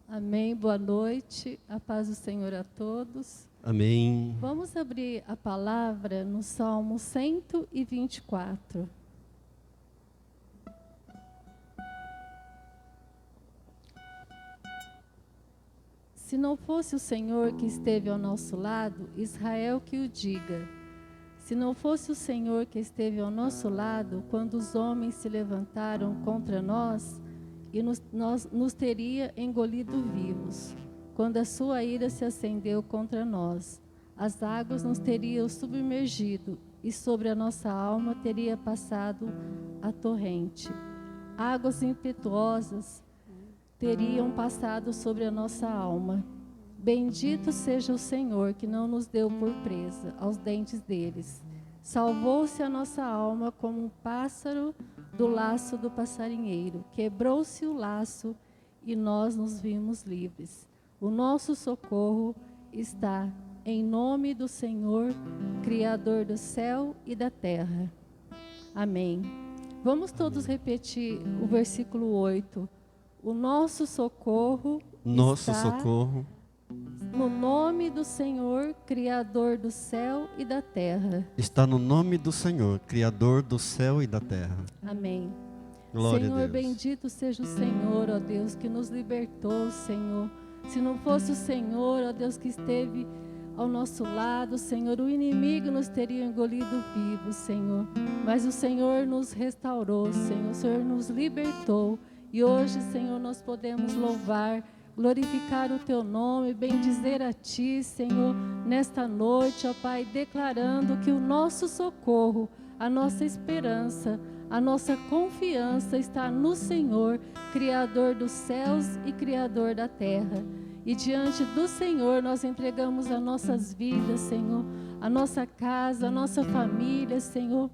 Amém. Boa noite. A paz do Senhor a todos. Amém. Vamos abrir a palavra no Salmo 124. Se não fosse o Senhor que esteve ao nosso lado, Israel que o diga. Se não fosse o Senhor que esteve ao nosso lado, quando os homens se levantaram contra nós, e nos teria engolido vivos. Quando a sua ira se acendeu contra nós, as águas nos teriam submergido, e sobre a nossa alma teria passado a torrente. Águas impetuosas teriam passado sobre a nossa alma. Bendito seja o Senhor, que não nos deu por presa aos dentes deles. Salvou-se a nossa alma como um pássaro do laço do passarinheiro. Quebrou-se o laço e nós nos vimos livres. O nosso socorro está em nome do Senhor, Criador do céu e da terra. Amém. Vamos todos repetir o versículo 8. O nosso socorro está no nome do Senhor, Criador do céu e da terra. Está no nome do Senhor, Criador do céu e da terra. Amém. Glória Senhor, a Deus. bendito seja o Senhor, ó Deus, que nos libertou, Senhor. Se não fosse o Senhor, ó Deus, que esteve ao nosso lado, Senhor, o inimigo nos teria engolido vivos, Senhor. Mas o Senhor nos restaurou, Senhor. O Senhor nos libertou. E hoje, Senhor, nós podemos louvar, glorificar o Teu nome, bendizer a Ti, Senhor, nesta noite, ó Pai, declarando que o nosso socorro, a nossa esperança, a nossa confiança está no Senhor, Criador dos céus e Criador da terra. E diante do Senhor nós entregamos as nossas vidas, Senhor, a nossa casa, a nossa família, Senhor,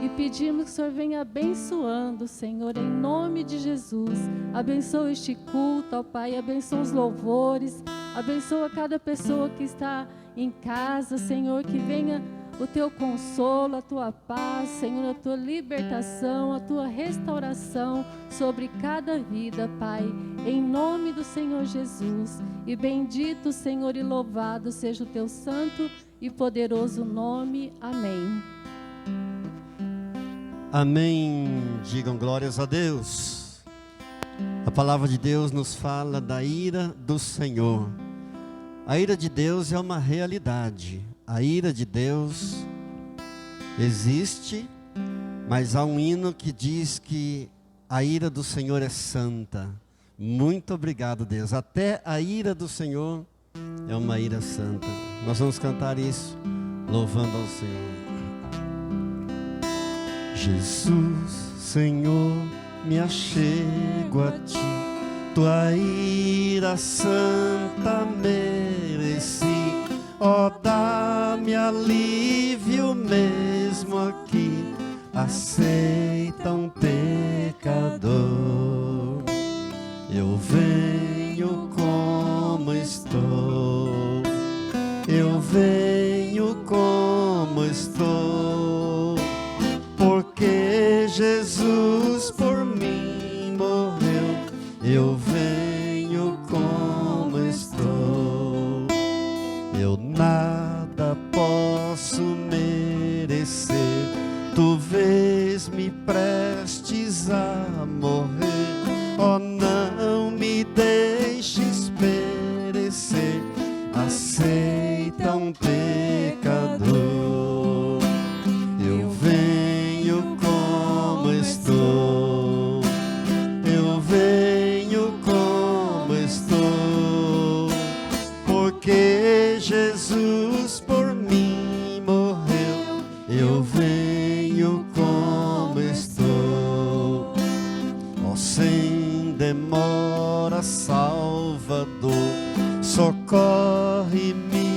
e pedimos que o Senhor venha abençoando, Senhor, em nome de Jesus. Abençoa este culto, ó Pai, abençoa os louvores, abençoa cada pessoa que está em casa, Senhor, que venha o Teu consolo, a Tua paz, Senhor, a Tua libertação, a Tua restauração sobre cada vida, Pai, em nome do Senhor Jesus. E bendito, Senhor, e louvado seja o Teu santo e poderoso nome. Amém. Amém. Digam glórias a Deus. A palavra de Deus nos fala da ira do Senhor. A ira de Deus é uma realidade. A ira de Deus existe, mas há um hino que diz que a ira do Senhor é santa. Muito obrigado, Deus. Até a ira do Senhor é uma ira santa. Nós vamos cantar isso, louvando ao Senhor. Jesus, Senhor, me achego a Ti. Tua ira santa mereci. Ó, dá-me alívio mesmo aqui. Aceita um pecador. Eu venho como estou. Eu venho como estou. Porque Jesus por mim morreu. Eu venho como estou. Eu nada posso merecer. Tu vês-me prestes a morrer. Oh, não me deixes perecer. Aceita um pecador. Eu venho como estou. Eu venho como estou. Porque Jesus por mim morreu. Eu venho como estou. Ó, sem demora, Salvador, socorre-me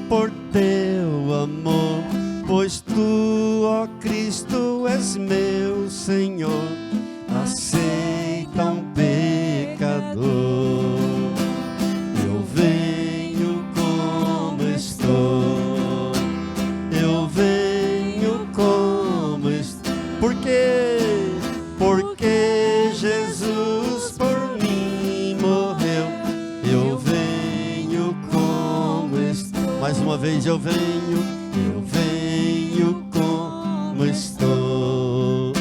por Teu amor. Pois Tu, ó Cristo, és meu Senhor. Aceita um pecador. Eu venho como estou. Eu venho como estou. Por quê? Porque Jesus por mim morreu. uma vez eu venho como estou.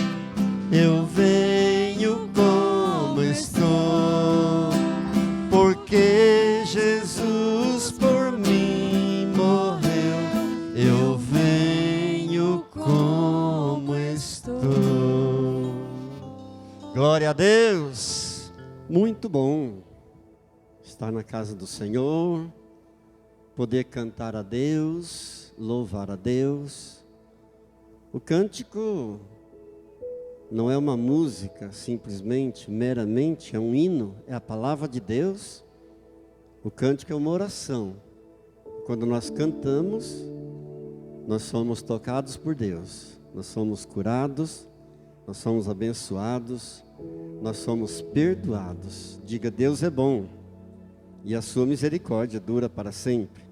Eu venho como estou, porque Jesus por mim morreu. Eu venho como estou. Glória a Deus. Muito bom estar na casa do Senhor, poder cantar a Deus, louvar a Deus. O cântico não é uma música simplesmente, meramente, é um hino, é a palavra de Deus. O cântico é uma oração. Quando nós cantamos, nós somos tocados por Deus, nós somos curados, nós somos abençoados, nós somos perdoados. Diga: Deus é bom e a sua misericórdia dura para sempre.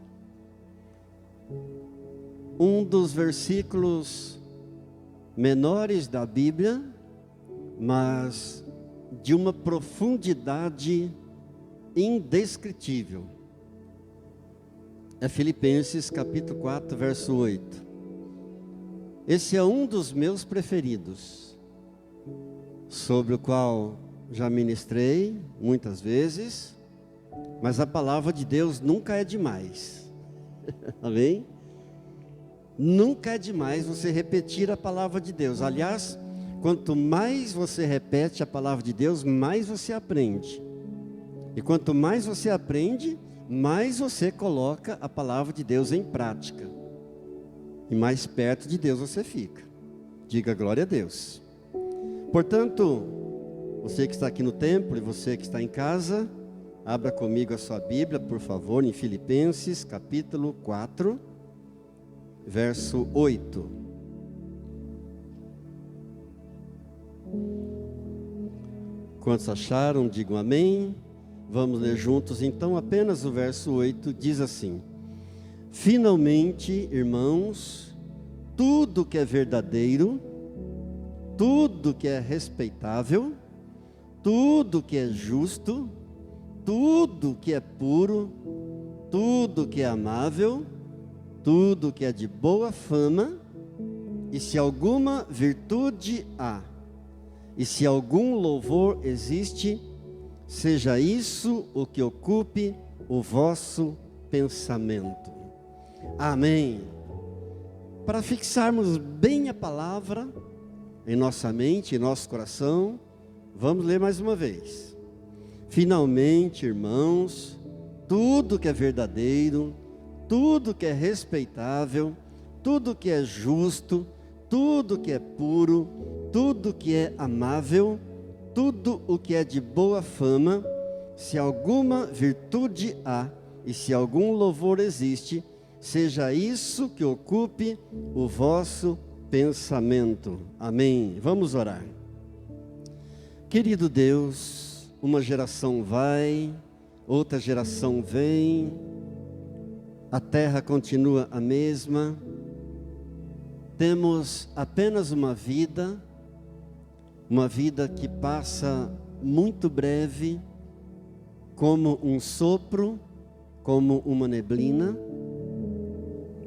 Um dos versículos menores da Bíblia, mas de uma profundidade indescritível, é Filipenses capítulo 4, verso 8. Esse é um dos meus preferidos, sobre o qual já ministrei muitas vezes, mas a palavra de Deus nunca é demais. Amém? Nunca é demais você repetir a palavra de Deus. Aliás, quanto mais você repete a palavra de Deus, mais você aprende. E quanto mais você aprende, mais você coloca a palavra de Deus em prática. E mais perto de Deus você fica. Diga glória a Deus. Portanto, você que está aqui no templo e você que está em casa, abra comigo a sua Bíblia, por favor, em Filipenses capítulo 4, verso 8. Quantos acharam, digam amém. Vamos ler juntos então apenas o verso 8, diz assim: finalmente, irmãos, tudo que é verdadeiro, tudo que é respeitável, tudo que é justo, tudo que é puro, tudo que é amável, tudo que é de boa fama, e se alguma virtude há, e se algum louvor existe, seja isso o que ocupe o vosso pensamento. Amém. Para fixarmos bem a palavra em nossa mente, em nosso coração, vamos ler mais uma vez. Finalmente, irmãos, tudo que é verdadeiro, tudo que é respeitável, tudo que é justo, tudo que é puro, tudo que é amável, tudo o que é de boa fama, se alguma virtude há e se algum louvor existe, seja isso que ocupe o vosso pensamento. Amém. Vamos orar. Querido Deus, uma geração vai, outra geração vem, a terra continua a mesma, temos apenas uma vida que passa muito breve, como um sopro, como uma neblina,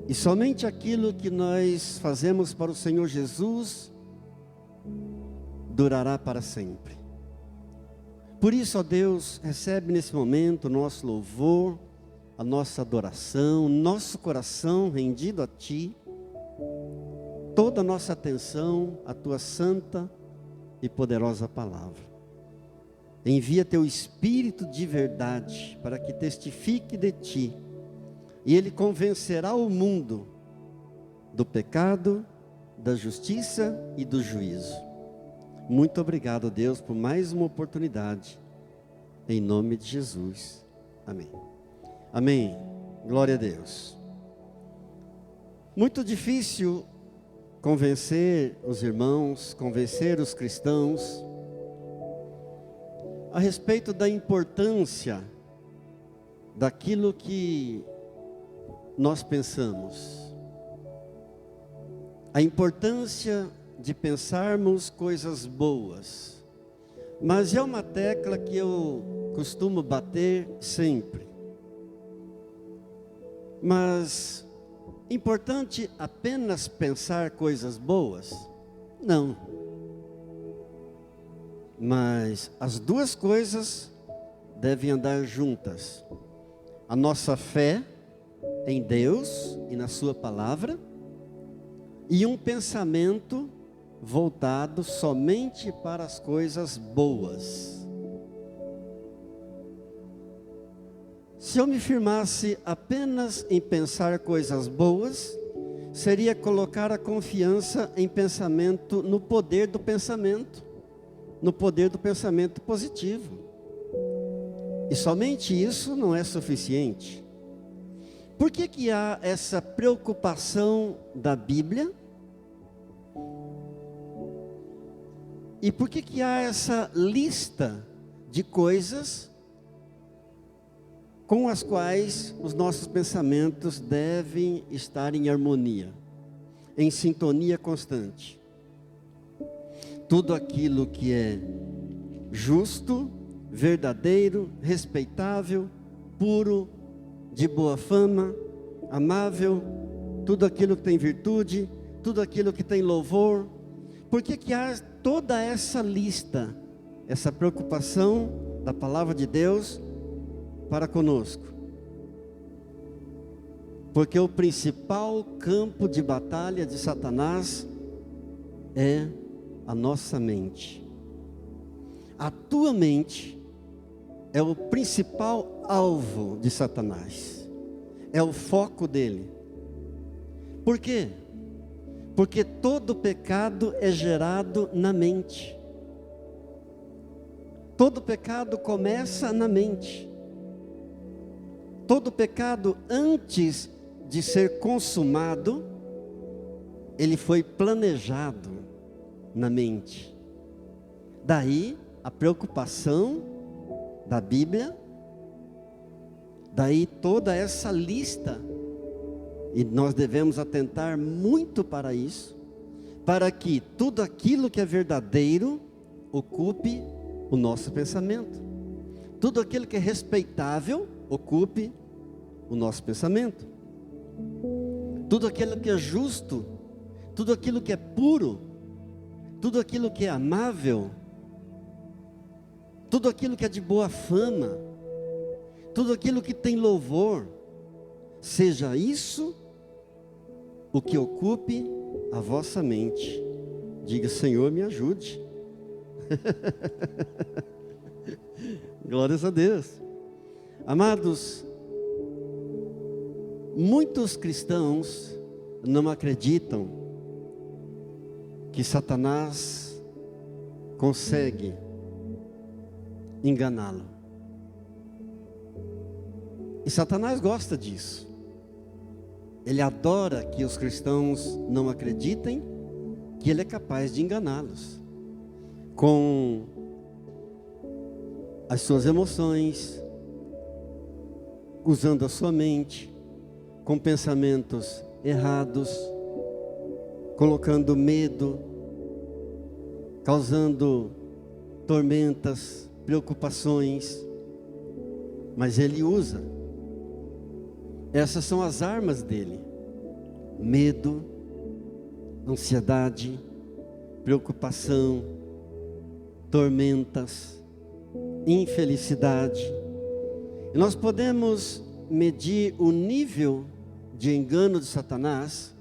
e somente aquilo que nós fazemos para o Senhor Jesus durará para sempre. Por isso, ó Deus, recebe nesse momento o nosso louvor, a nossa adoração, nosso coração rendido a Ti, toda a nossa atenção à Tua santa e poderosa palavra. Envia Teu Espírito de verdade para que testifique de Ti, e Ele convencerá o mundo do pecado, da justiça e do juízo. Muito obrigado, Deus, por mais uma oportunidade, em nome de Jesus. Amém. Amém. Glória a Deus. Muito difícil convencer os irmãos, convencer os cristãos a respeito da importância daquilo que nós pensamos. A importância de pensarmos coisas boas. Mas é uma tecla que eu costumo bater sempre. Mas importante apenas pensar coisas boas? Não. Mas as duas coisas devem andar juntas. A nossa fé em Deus e na sua palavra, e um pensamento voltado somente para as coisas boas. Se eu me firmasse apenas em pensar coisas boas, seria colocar a confiança em pensamento, no poder do pensamento positivo. E somente isso não é suficiente. Por que há essa preocupação da Bíblia? E por que há essa lista de coisas com as quais os nossos pensamentos devem estar em harmonia, em sintonia constante? Tudo aquilo que é justo, verdadeiro, respeitável, puro, de boa fama, amável, tudo aquilo que tem virtude, tudo aquilo que tem louvor. Por que há toda essa lista, essa preocupação da palavra de Deus para conosco? Porque o principal campo de batalha de Satanás é a nossa mente. A tua mente é o principal alvo de Satanás, é o foco dele. Por quê? Porque todo pecado é gerado na mente. Todo pecado começa na mente. Todo pecado, antes de ser consumado, ele foi planejado na mente. Daí a preocupação da Bíblia, daí toda essa lista, e nós devemos atentar muito para isso, para que tudo aquilo que é verdadeiro ocupe o nosso pensamento, tudo aquilo que é respeitável ocupe o nosso pensamento, tudo aquilo que é justo, tudo aquilo que é puro, tudo aquilo que é amável, tudo aquilo que é de boa fama, tudo aquilo que tem louvor, seja isso o que ocupe a vossa mente. Diga: Senhor, me ajude. Glórias a Deus. Amados, muitos cristãos não acreditam que Satanás consegue enganá-lo. E Satanás gosta disso. Ele adora que os cristãos não acreditem que ele é capaz de enganá-los com as suas emoções, usando a sua mente, com pensamentos errados, colocando medo, causando tormentas, preocupações. Mas ele usa. Essas são as armas dele: medo, ansiedade, preocupação, tormentas, infelicidade. E nós podemos medir o nível de engano de Satanás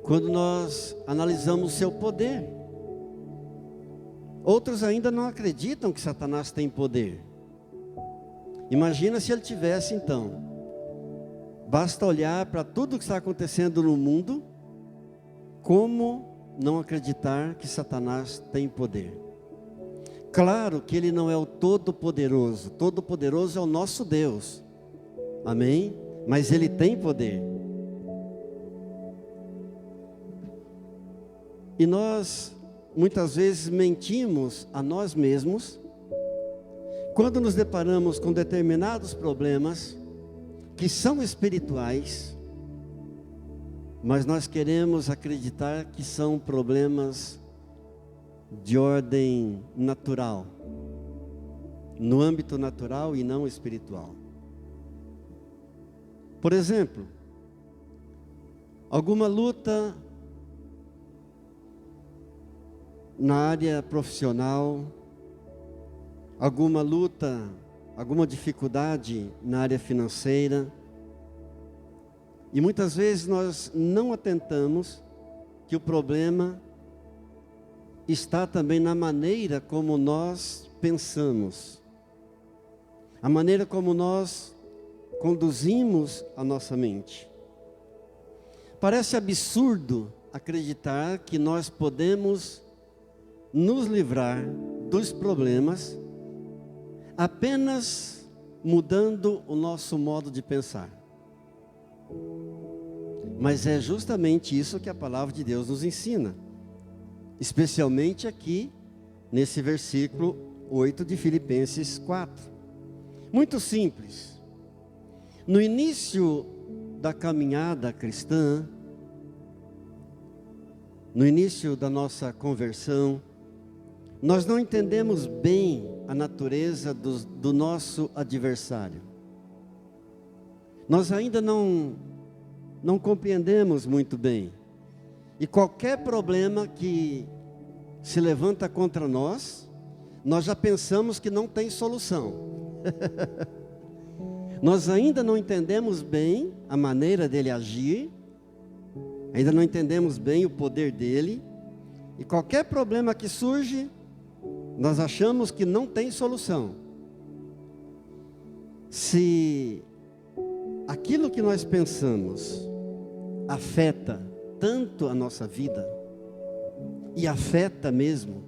quando nós analisamos o seu poder. Outros ainda não acreditam que Satanás tem poder. Imagina se ele tivesse, então. Basta olhar para tudo que está acontecendo no mundo, como não acreditar que Satanás tem poder? Claro que ele não é o Todo-Poderoso. Todo-Poderoso é o nosso Deus. Amém? Mas ele tem poder. E nós, muitas vezes, mentimos a nós mesmos, quando nos deparamos com determinados problemas, que são espirituais, mas nós queremos acreditar que são problemas de ordem natural, no âmbito natural e não espiritual. Por exemplo, Alguma luta na área profissional, alguma luta, alguma dificuldade na área financeira. E muitas vezes nós não atentamos que o problema está também na maneira como nós pensamos, a maneira como nós conduzimos a nossa mente. Parece absurdo acreditar que nós podemos nos livrar dos problemas apenas mudando o nosso modo de pensar. Mas é justamente isso que a palavra de Deus nos ensina, especialmente aqui nesse versículo 8 de Filipenses 4. Muito simples. No início da caminhada cristã, no início da nossa conversão, nós não entendemos bem a natureza do nosso adversário. Nós ainda não compreendemos muito bem. E qualquer problema que se levanta contra nós, nós já pensamos que não tem solução. Nós ainda não entendemos bem a maneira dele agir, ainda não entendemos bem o poder dele, e qualquer problema que surge, nós achamos que não tem solução. Se aquilo que nós pensamos afeta tanto a nossa vida, e afeta mesmo,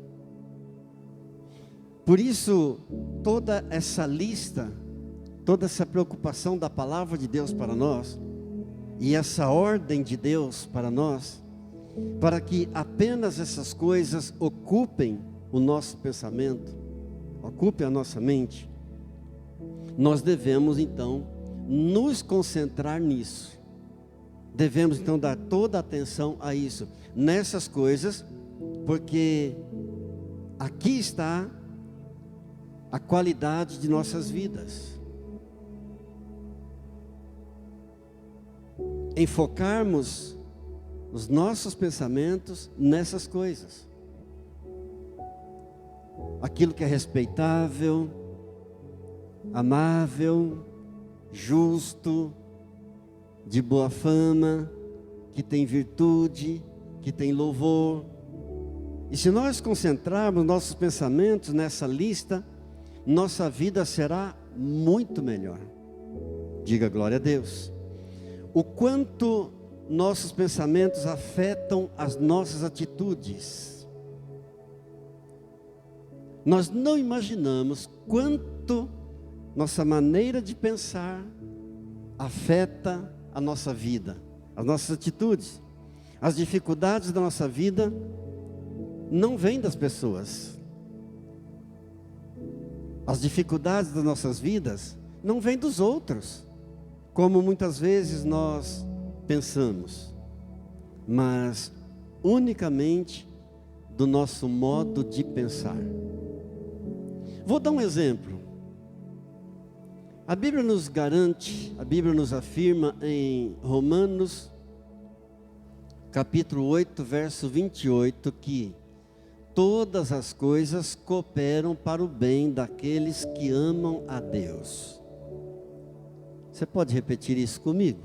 por isso toda essa lista, toda essa preocupação da palavra de Deus para nós, e essa ordem de Deus para nós, para que apenas essas coisas ocupem o nosso pensamento, ocupem a nossa mente, nós devemos então nos concentrar nisso. Devemos então dar toda a atenção a isso, nessas coisas, porque aqui está a qualidade de nossas vidas. Enfocarmos os nossos pensamentos nessas coisas. Aquilo que é respeitável, amável, justo, de boa fama, que tem virtude, que tem louvor. E se nós concentrarmos nossos pensamentos nessa lista, nossa vida será muito melhor. Diga glória a Deus. O quanto nossos pensamentos afetam as nossas atitudes. Nós não imaginamos quanto nossa maneira de pensar afeta a nossa vida, as nossas atitudes. As dificuldades da nossa vida não vêm das pessoas. As dificuldades das nossas vidas não vêm dos outros, como muitas vezes nós pensamos, mas unicamente do nosso modo de pensar. Vou dar um exemplo. A Bíblia nos garante, a Bíblia nos afirma em Romanos, capítulo 8, verso 28, que todas as coisas cooperam para o bem daqueles que amam a Deus. Você pode repetir isso comigo?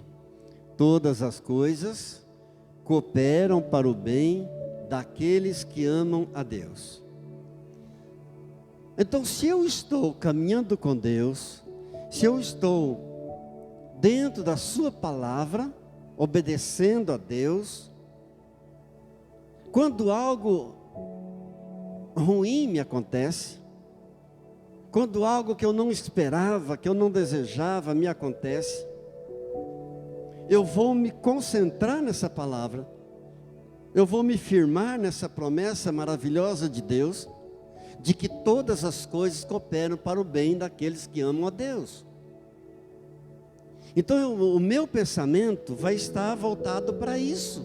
Todas as coisas cooperam para o bem daqueles que amam a Deus. Então, se eu estou caminhando com Deus, se eu estou dentro da sua palavra, obedecendo a Deus, quando algo ruim me acontece, quando algo que eu não esperava, que eu não desejava me acontece, eu vou me concentrar nessa palavra, eu vou me firmar nessa promessa maravilhosa de Deus, de que todas as coisas cooperam para o bem daqueles que amam a Deus. Então o meu pensamento vai estar voltado para isso.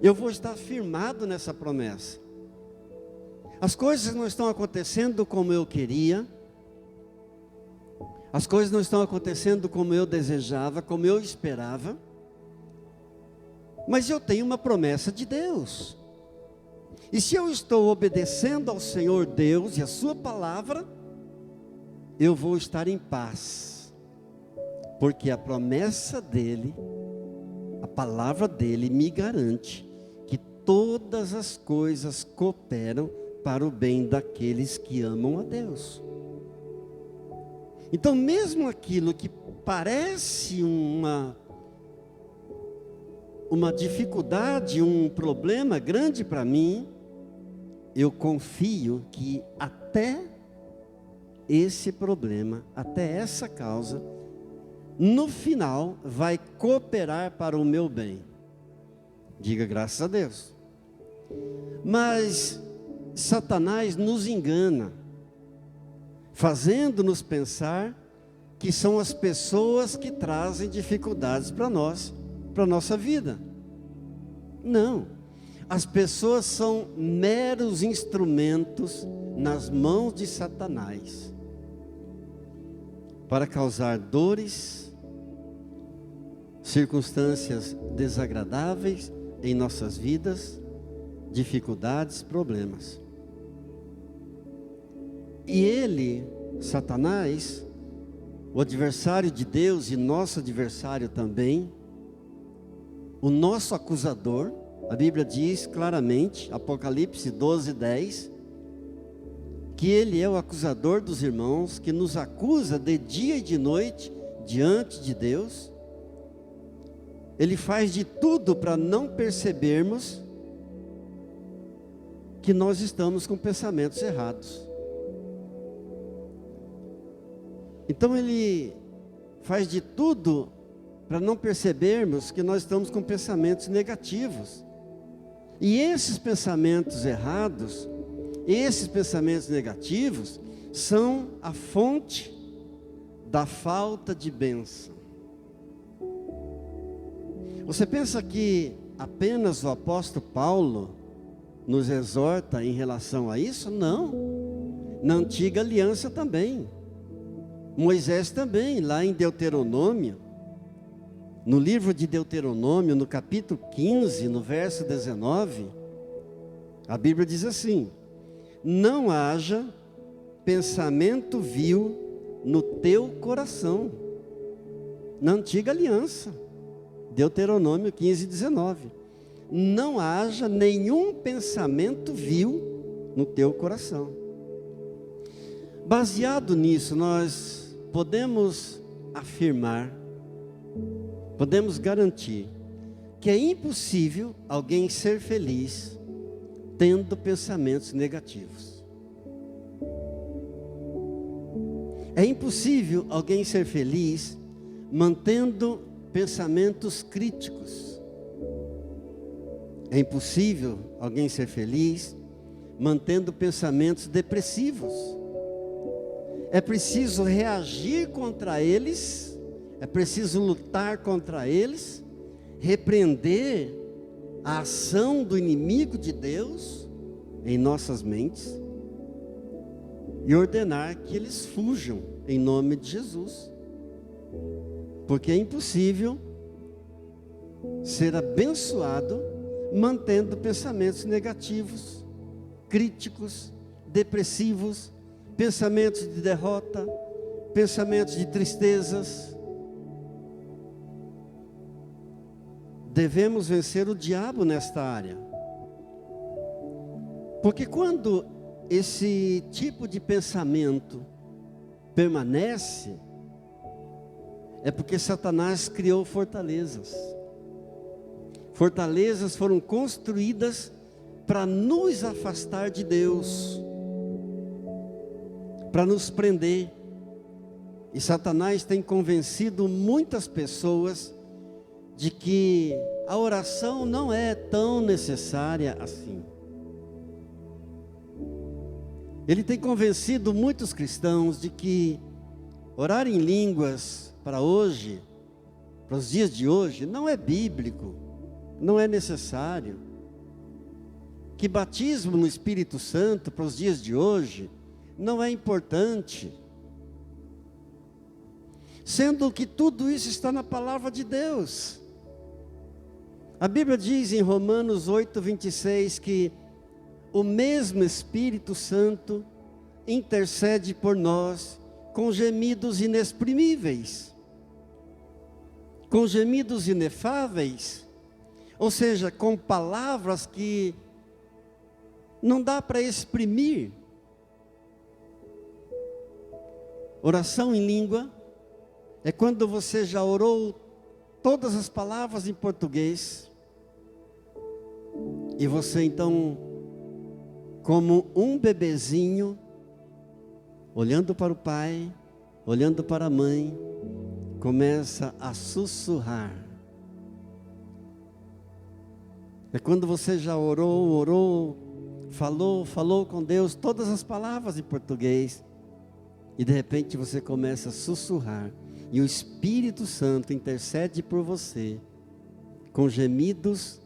Eu vou estar firmado nessa promessa. As coisas não estão acontecendo como eu queria, as coisas não estão acontecendo como eu desejava, como eu esperava, Mas eu tenho uma promessa de Deus. E se eu estou obedecendo ao Senhor Deus e a sua palavra, eu vou estar em paz. Porque a promessa dele, a palavra dele me garante que todas as coisas cooperam para o bem daqueles que amam a Deus. Então, mesmo aquilo que parece uma dificuldade, um problema grande para mim, eu confio que até esse problema, até essa causa, no final vai cooperar para o meu bem. Diga graças a Deus. Mas Satanás nos engana, fazendo-nos pensar que são as pessoas que trazem dificuldades para nós, para a nossa vida. Não. As pessoas são meros instrumentos nas mãos de Satanás para causar dores, circunstâncias desagradáveis em nossas vidas, dificuldades, problemas. E ele, Satanás, o adversário de Deus e nosso adversário também, o nosso acusador, a Bíblia diz claramente, Apocalipse 12:10, que ele é o acusador dos irmãos, que nos acusa de dia e de noite diante de Deus. Ele faz de tudo para não percebermos que nós estamos com pensamentos errados. Então ele faz de tudo para não percebermos que nós estamos com pensamentos negativos. E esses pensamentos errados, esses pensamentos negativos, são a fonte da falta de bênção. Você pensa que apenas o apóstolo Paulo nos exorta em relação a isso? Não. Na antiga aliança também. Moisés também, lá em Deuteronômio, no livro de Deuteronômio, no capítulo 15, no verso 19, a Bíblia diz assim: não haja pensamento vil no teu coração. Na antiga aliança, Deuteronômio 15, 19. Não haja nenhum pensamento vil no teu coração. Baseado nisso, nós podemos afirmar, podemos garantir que é impossível alguém ser feliz tendo pensamentos negativos. É impossível alguém ser feliz mantendo pensamentos críticos. É impossível alguém ser feliz mantendo pensamentos depressivos. É preciso reagir contra eles, é preciso lutar contra eles, repreender a ação do inimigo de Deus em nossas mentes e ordenar que eles fujam em nome de Jesus. Porque é impossível ser abençoado mantendo pensamentos negativos, críticos, depressivos, pensamentos de derrota, pensamentos de tristezas. Devemos vencer o diabo nesta área. Porque quando esse tipo de pensamento permanece, é porque Satanás criou fortalezas. Fortalezas foram construídas para nos afastar de Deus, para nos prender. E Satanás tem convencido muitas pessoas de que a oração não é tão necessária assim. Ele tem convencido muitos cristãos de que orar em línguas para hoje, para os dias de hoje, não é bíblico, não é necessário. Que batismo no Espírito Santo para os dias de hoje não é importante. Sendo que tudo isso está na palavra de Deus. A Bíblia diz em Romanos 8:26 que o mesmo Espírito Santo intercede por nós com gemidos inexprimíveis, com gemidos inefáveis, ou seja, com palavras que não dá para exprimir. Oração em língua é quando você já orou todas as palavras em português, e você então, como um bebezinho, olhando para o pai, olhando para a mãe, começa a sussurrar. É quando você já orou, falou com Deus todas as palavras em português, e de repente você começa a sussurrar, e o Espírito Santo intercede por você, com gemidos,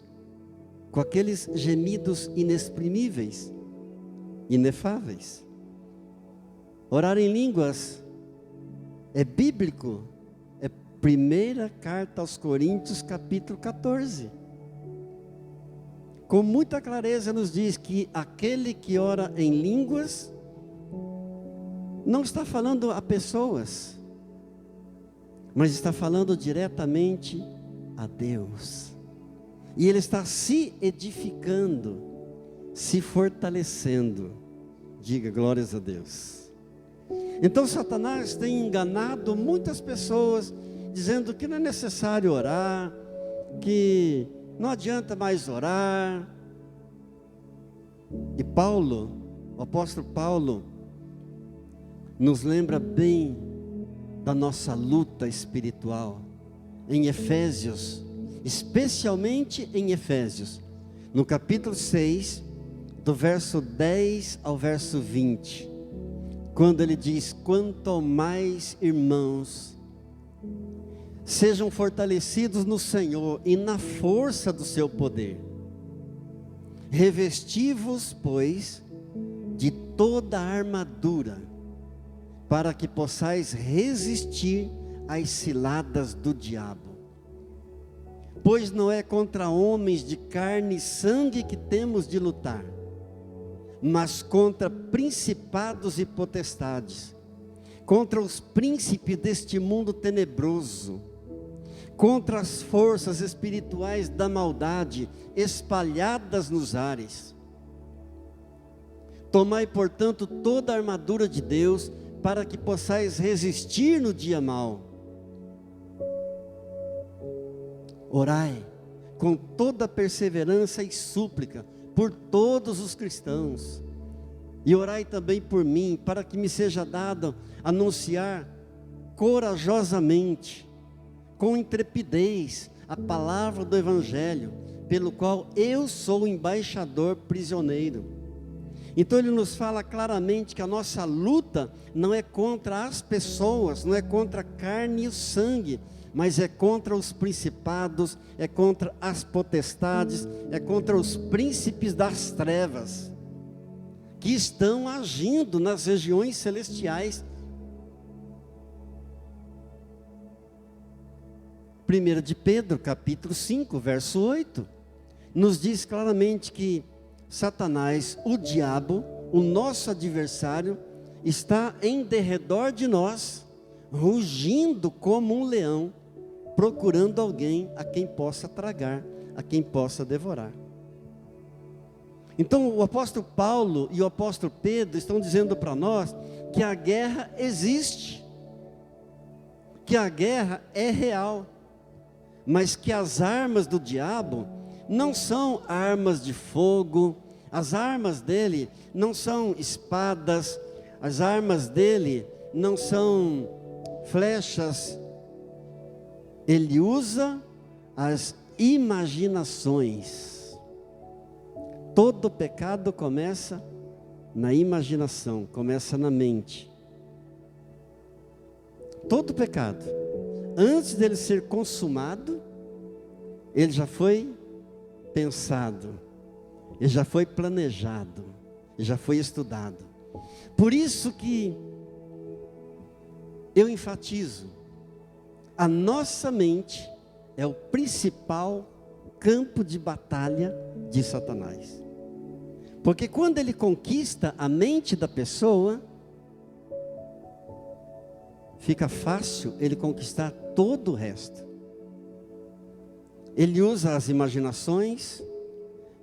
com aqueles gemidos inexprimíveis, inefáveis. Orar em línguas é bíblico, é 1ª carta aos Coríntios, capítulo 14. Com muita clareza nos diz que aquele que ora em línguas, não está falando a pessoas, mas está falando diretamente a Deus. E ele está se edificando, se fortalecendo. Diga glórias a Deus. Então Satanás tem enganado muitas pessoas, dizendo que não é necessário orar, que não adianta mais orar. E Paulo, o apóstolo Paulo, nos lembra bem da nossa luta espiritual, em Efésios, especialmente em Efésios, no capítulo 6, do verso 10 ao verso 20, quando ele diz: quanto ao mais, irmãos, sejam fortalecidos no Senhor e na força do seu poder, revesti-vos, pois, de toda a armadura, para que possais resistir às ciladas do diabo. Pois não é contra homens de carne e sangue que temos de lutar, mas contra principados e potestades, contra os príncipes deste mundo tenebroso, contra as forças espirituais da maldade espalhadas nos ares. Tomai, portanto, toda a armadura de Deus, para que possais resistir no dia mau. Orai com toda perseverança e súplica por todos os cristãos, e orai também por mim, para que me seja dado anunciar corajosamente, com intrepidez, a palavra do Evangelho, pelo qual eu sou embaixador prisioneiro. Então ele nos fala claramente que a nossa luta não é contra as pessoas, não é contra a carne e o sangue, mas é contra os principados, é contra as potestades, é contra os príncipes das trevas, que estão agindo nas regiões celestiais. 1 de Pedro, capítulo 5, verso 8, nos diz claramente que Satanás, o diabo, o nosso adversário, está em derredor de nós, rugindo como um leão, procurando alguém a quem possa tragar, a quem possa devorar. Então o apóstolo Paulo e o apóstolo Pedro estão dizendo para nós que a guerra existe, que a guerra é real, mas que as armas do diabo não são armas de fogo, as armas dele não são espadas, as armas dele não são flechas. Ele usa as imaginações. Todo pecado começa na imaginação, começa na mente. Todo pecado, antes dele ser consumado, ele já foi pensado, ele já foi planejado, ele já foi estudado. Por isso que eu enfatizo, a nossa mente é o principal campo de batalha de Satanás. Porque quando ele conquista a mente da pessoa, fica fácil ele conquistar todo o resto. Ele usa as imaginações,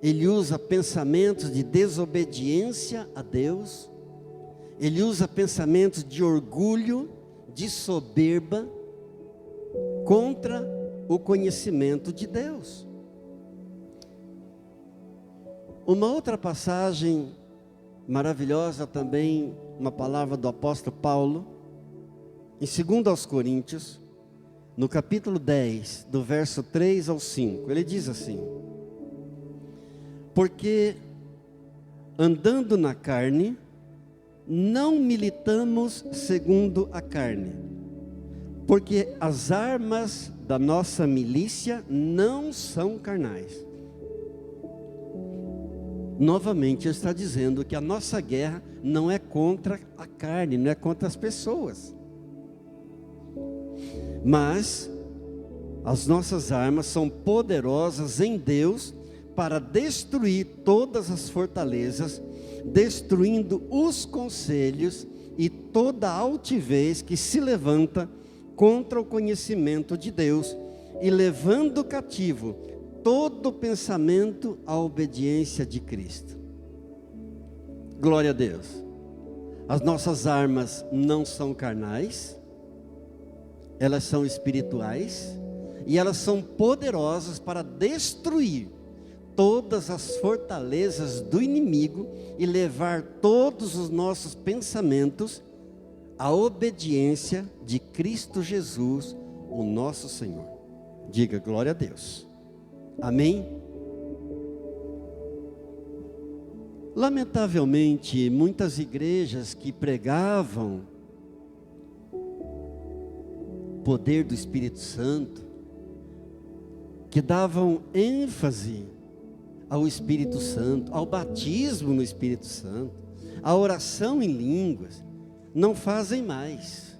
ele usa pensamentos de desobediência a Deus, ele usa pensamentos de orgulho, de soberba, contra o conhecimento de Deus. Uma outra passagem maravilhosa também, uma palavra do apóstolo Paulo, em 2 aos Coríntios, no capítulo 10, do verso 3 ao 5, ele diz assim: porque andando na carne, não militamos segundo a carne, porque as armas da nossa milícia não são carnais. Novamente ele está dizendo que a nossa guerra não é contra a carne, não é contra as pessoas. Mas as nossas armas são poderosas em Deus para destruir todas as fortalezas, destruindo os conselhos e toda altivez que se levanta contra o conhecimento de Deus, e levando cativo todo pensamento à obediência de Cristo. Glória a Deus. As nossas armas não são carnais, elas são espirituais, e elas são poderosas para destruir todas as fortalezas do inimigo e levar todos os nossos pensamentos à obediência de Cristo Jesus, o nosso Senhor. Diga glória a Deus. Amém? Lamentavelmente, muitas igrejas que pregavam o poder do Espírito Santo, que davam ênfase ao Espírito Santo, ao batismo no Espírito Santo, à oração em línguas, não fazem mais.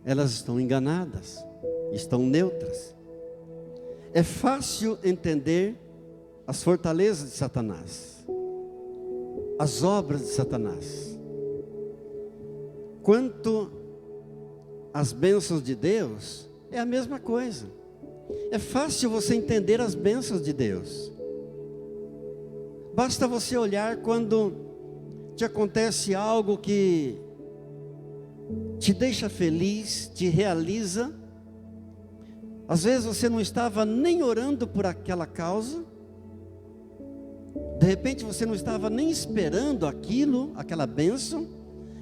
Elas estão enganadas, estão neutras. É fácil entender as fortalezas de Satanás, as obras de Satanás. Quanto às bênçãos de Deus, é a mesma coisa. É fácil você entender as bênçãos de Deus. Basta você olhar quando te acontece algo que te deixa feliz, te realiza. Às vezes você não estava nem orando por aquela causa, de repente você não estava nem esperando aquilo, aquela bênção,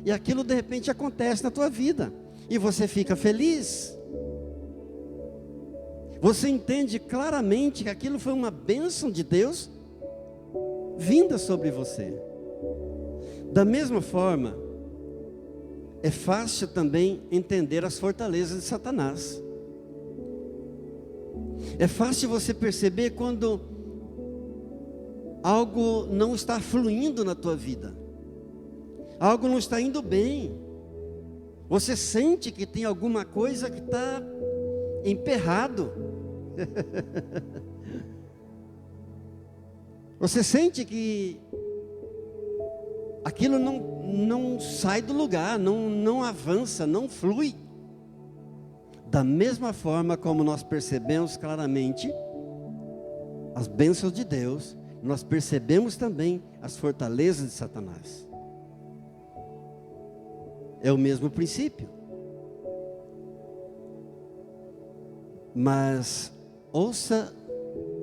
e aquilo de repente acontece na tua vida, e você fica feliz. Você entende claramente que aquilo foi uma bênção de Deus vinda sobre você. Da mesma forma, é fácil também entender as fortalezas de Satanás. É fácil você perceber quando algo não está fluindo na tua vida, algo não está indo bem. Você sente que tem alguma coisa que está emperrado. Você sente que aquilo não sai do lugar, não avança, não flui. Da mesma forma como nós percebemos claramente as bênçãos de Deus, nós percebemos também as fortalezas de Satanás. É o mesmo princípio. Mas ouça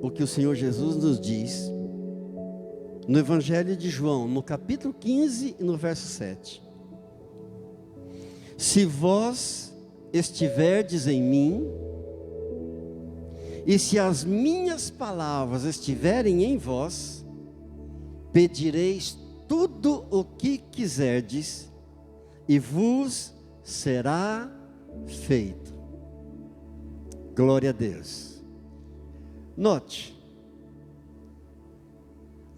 o que o Senhor Jesus nos diz no Evangelho de João, no capítulo 15 e no verso 7. Se vós estiverdes em mim, e se as minhas palavras estiverem em vós, pedireis tudo o que quiserdes, e vos será feito. Glória a Deus. Note,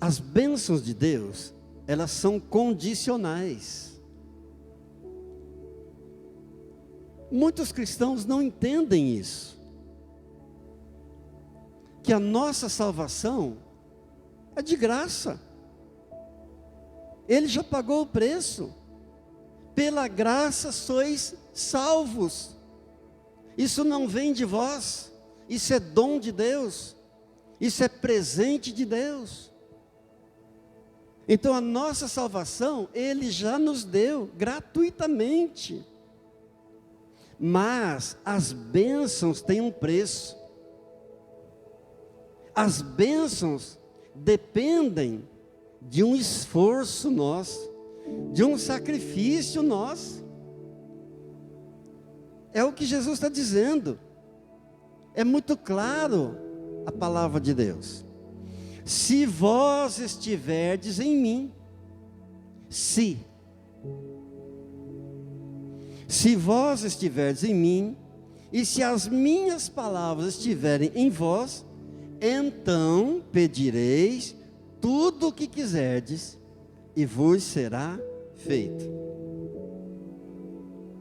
as bênçãos de Deus, elas são condicionais. Muitos cristãos não entendem isso. que a nossa salvação é de graça. Ele já pagou o preço. Pela graça sois salvos. Isso não vem de vós, isso é dom de Deus, isso é presente de Deus. Então a nossa salvação, Ele já nos deu gratuitamente. Mas as bênçãos têm um preço. As bênçãos dependem de um esforço nosso, de um sacrifício nosso. É o que Jesus está dizendo. É muito claro a palavra de Deus. Se vós estiverdes em mim, se vós estiverdes em mim, e se as minhas palavras estiverem em vós, então pedireis tudo o que quiserdes, e vos será feito.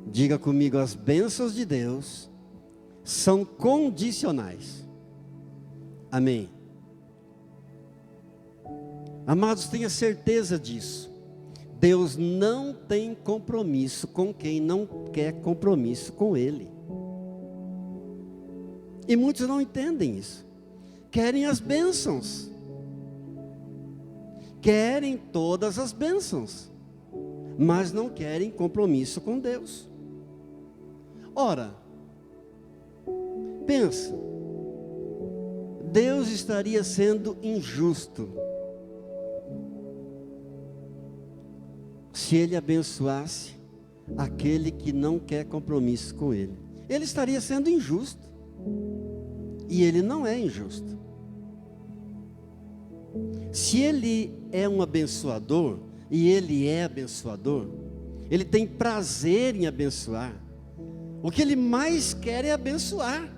Diga comigo, as bênçãos de Deus são condicionais. Amém. Amados, tenha certeza disso. Deus não tem compromisso com quem não quer compromisso com Ele. E muitos não entendem isso. Querem as bênçãos. Querem todas as bênçãos, mas não querem compromisso com Deus. Ora, pensa, Deus estaria sendo injusto se Ele abençoasse aquele que não quer compromisso com Ele. Ele estaria sendo injusto, e Ele não é injusto. Se Ele é um abençoador, e Ele é abençoador, Ele tem prazer em abençoar. O que Ele mais quer é abençoar.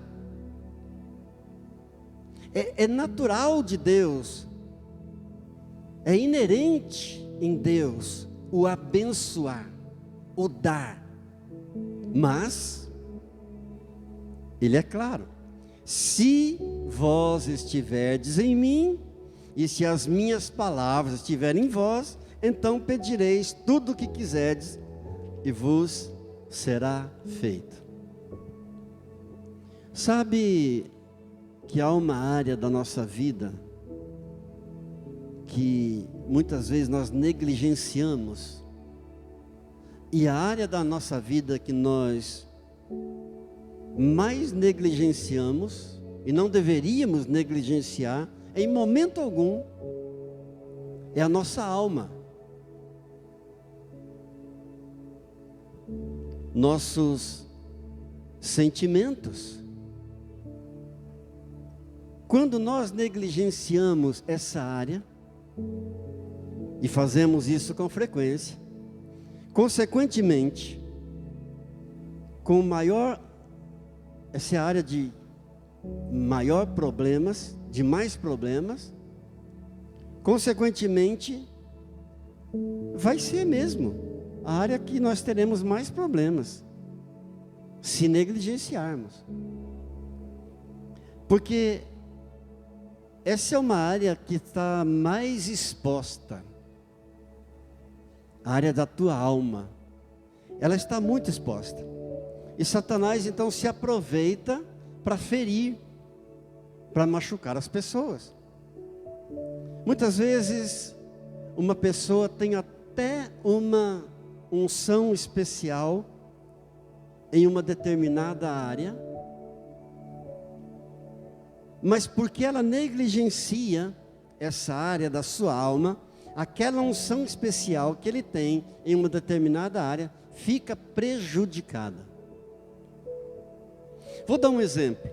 É natural de Deus, é inerente em Deus o abençoar, o dar. Mas Ele é claro: se vós estiverdes em mim, e se as minhas palavras estiverem em vós, então pedireis tudo o que quiserdes, e vos será feito. Sabe que há uma área da nossa vida que muitas vezes nós negligenciamos, e a área da nossa vida que nós mais negligenciamos, e não deveríamos negligenciar em momento algum, é a nossa alma. Nossos sentimentos. Quando nós negligenciamos essa área, e fazemos isso com frequência, consequentemente, essa é a área de maior problemas, de mais problemas, consequentemente, vai ser mesmo a área que nós teremos mais problemas, se negligenciarmos. Porque essa é uma área que está mais exposta, a área da tua alma. Ela está muito exposta. E Satanás então se aproveita para ferir, para machucar as pessoas. Muitas vezes, uma pessoa tem até uma unção especial em uma determinada área, mas porque ela negligencia essa área da sua alma, aquela unção especial que ele tem em uma determinada área fica prejudicada. Vou dar um exemplo.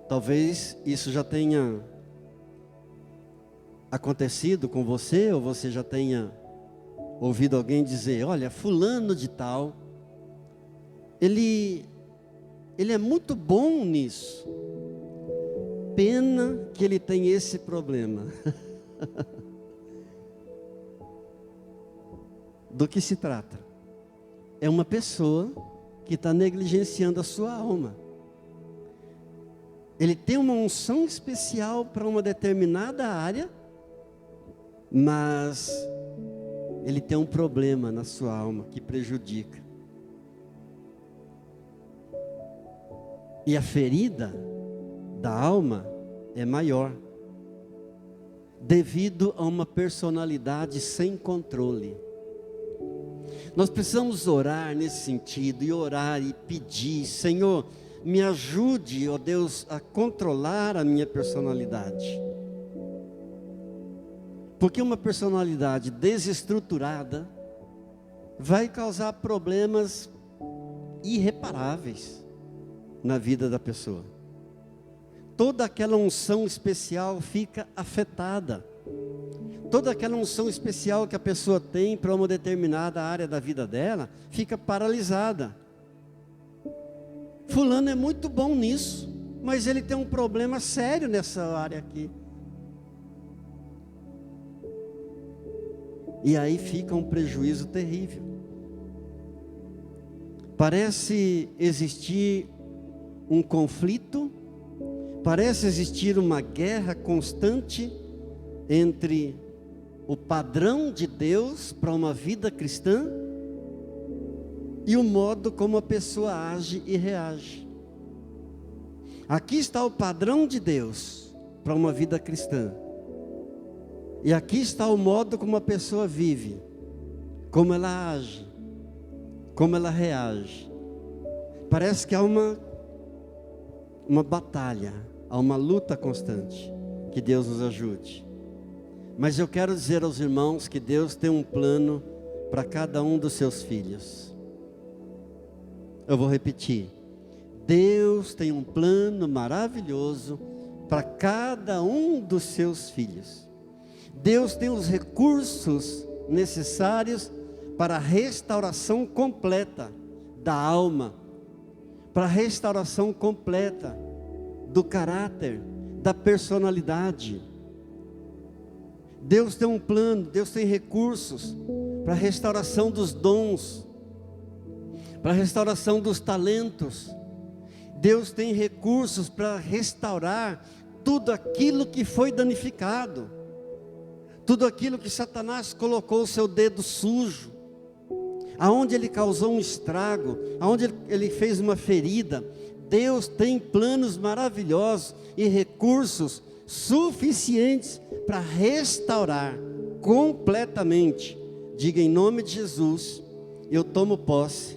Talvez isso já tenha acontecido com você, ou você já tenha ouvido alguém dizer: olha, fulano de tal, ele é muito bom nisso, pena que ele tem esse problema. Do que se trata? É uma pessoa que está negligenciando a sua alma. Ele tem uma unção especial para uma determinada área, mas ele tem um problema na sua alma que prejudica. E a ferida da alma é maior, devido a uma personalidade sem controle. Nós precisamos orar nesse sentido, e orar e pedir: Senhor, me ajude, ó Deus, a controlar a minha personalidade. Porque uma personalidade desestruturada vai causar problemas irreparáveis na vida da pessoa. Toda aquela unção especial fica afetada. Toda aquela unção especial que a pessoa tem para uma determinada área da vida dela, fica paralisada. Fulano é muito bom nisso, mas ele tem um problema sério nessa área aqui. E aí fica um prejuízo terrível. Parece existir um conflito, parece existir uma guerra constante entre o padrão de Deus para uma vida cristã e o modo como a pessoa age e reage. Aqui está o padrão de Deus para uma vida cristã, e aqui está o modo como a pessoa vive, como ela age, como ela reage. Parece que há uma batalha, há uma luta constante. Que Deus nos ajude. Mas eu quero dizer aos irmãos que Deus tem um plano para cada um dos seus filhos. Eu vou repetir: Deus tem um plano maravilhoso para cada um dos seus filhos. Deus tem os recursos necessários para a restauração completa da alma, para a restauração completa do caráter, da personalidade. Deus tem um plano, Deus tem recursos para a restauração dos dons, para a restauração dos talentos. Deus tem recursos para restaurar tudo aquilo que foi danificado, tudo aquilo que Satanás colocou o seu dedo sujo, aonde ele causou um estrago, aonde ele fez uma ferida. Deus tem planos maravilhosos e recursos suficientes para restaurar completamente. Diga em nome de Jesus: eu tomo posse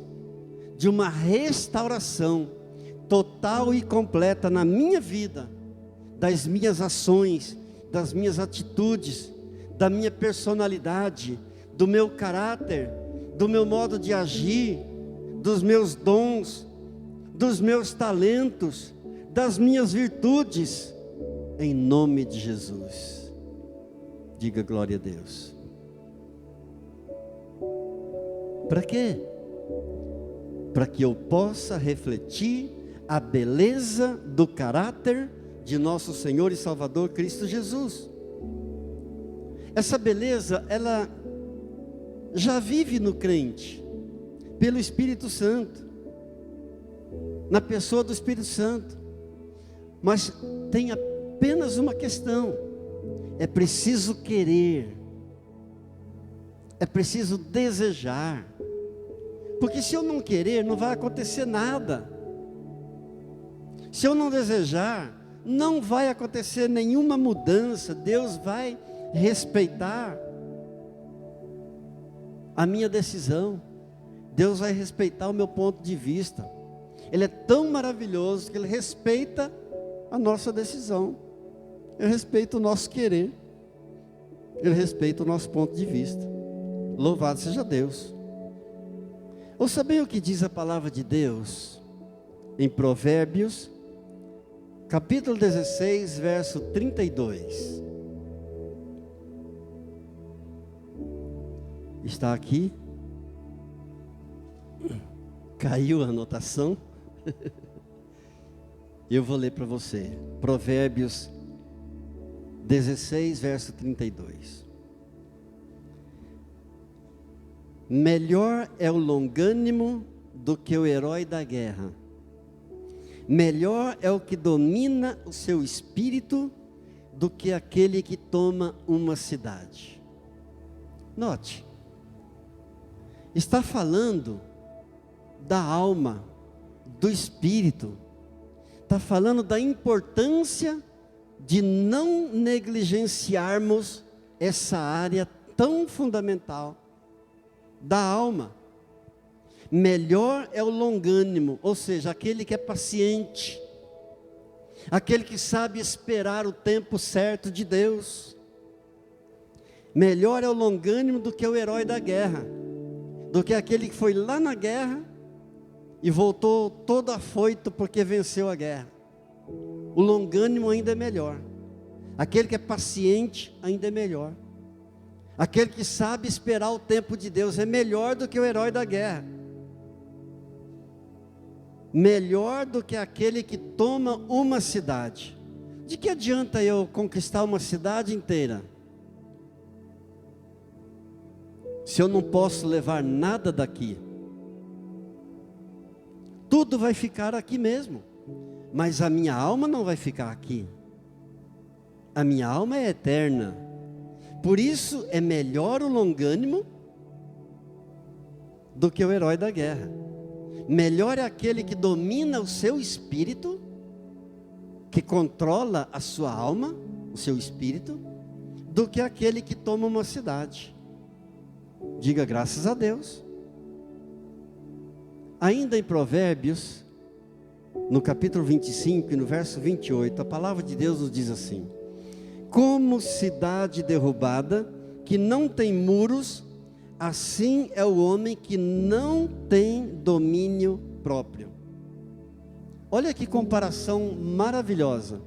de uma restauração total e completa na minha vida, das minhas ações, das minhas atitudes, da minha personalidade, do meu caráter, do meu modo de agir, dos meus dons, dos meus talentos, das minhas virtudes, em nome de Jesus. Diga glória a Deus. Para quê? Para que eu possa refletir a beleza do caráter de nosso Senhor e Salvador Cristo Jesus. Essa beleza, ela já vive no crente, pelo Espírito Santo, na pessoa do Espírito Santo. Mas tem apenas uma questão: é preciso querer, é preciso desejar. Porque se eu não querer, não vai acontecer nada. Se eu não desejar, não vai acontecer nenhuma mudança. Deus vai respeitar a minha decisão. Deus vai respeitar o meu ponto de vista. Ele é tão maravilhoso que Ele respeita a nossa decisão. Ele respeita o nosso querer. Ele respeita o nosso ponto de vista. Louvado seja Deus. Ouça bem o que diz a palavra de Deus em Provérbios, capítulo 16, verso 32. Está aqui? Caiu a anotação? Eu vou ler para você. Provérbios 16, verso 32. Melhor é o longânimo do que o herói da guerra. Melhor é o que domina o seu espírito do que aquele que toma uma cidade. Note, está falando da alma, do espírito, está falando da importância de não negligenciarmos essa área tão fundamental da alma. Melhor é o longânimo, ou seja, aquele que é paciente, aquele que sabe esperar o tempo certo de Deus. Melhor é o longânimo do que o herói da guerra, do que aquele que foi lá na guerra e voltou todo afoito porque venceu a guerra. O longânimo ainda é melhor. Aquele que é paciente ainda é melhor. Aquele que sabe esperar o tempo de Deus é melhor do que o herói da guerra. Melhor do que aquele que toma uma cidade. De que adianta eu conquistar uma cidade inteira, se eu não posso levar nada daqui? Tudo vai ficar aqui mesmo, mas a minha alma não vai ficar aqui. A minha alma é eterna. Por isso é melhor o longânimo do que o herói da guerra. Melhor é aquele que domina o seu espírito, que controla a sua alma, o seu espírito, do que aquele que toma uma cidade. Diga graças a Deus. Ainda em Provérbios, no capítulo 25 e no verso 28, a palavra de Deus nos diz assim: como cidade derrubada, que não tem muros, assim é o homem que não tem domínio próprio. Olha que comparação maravilhosa.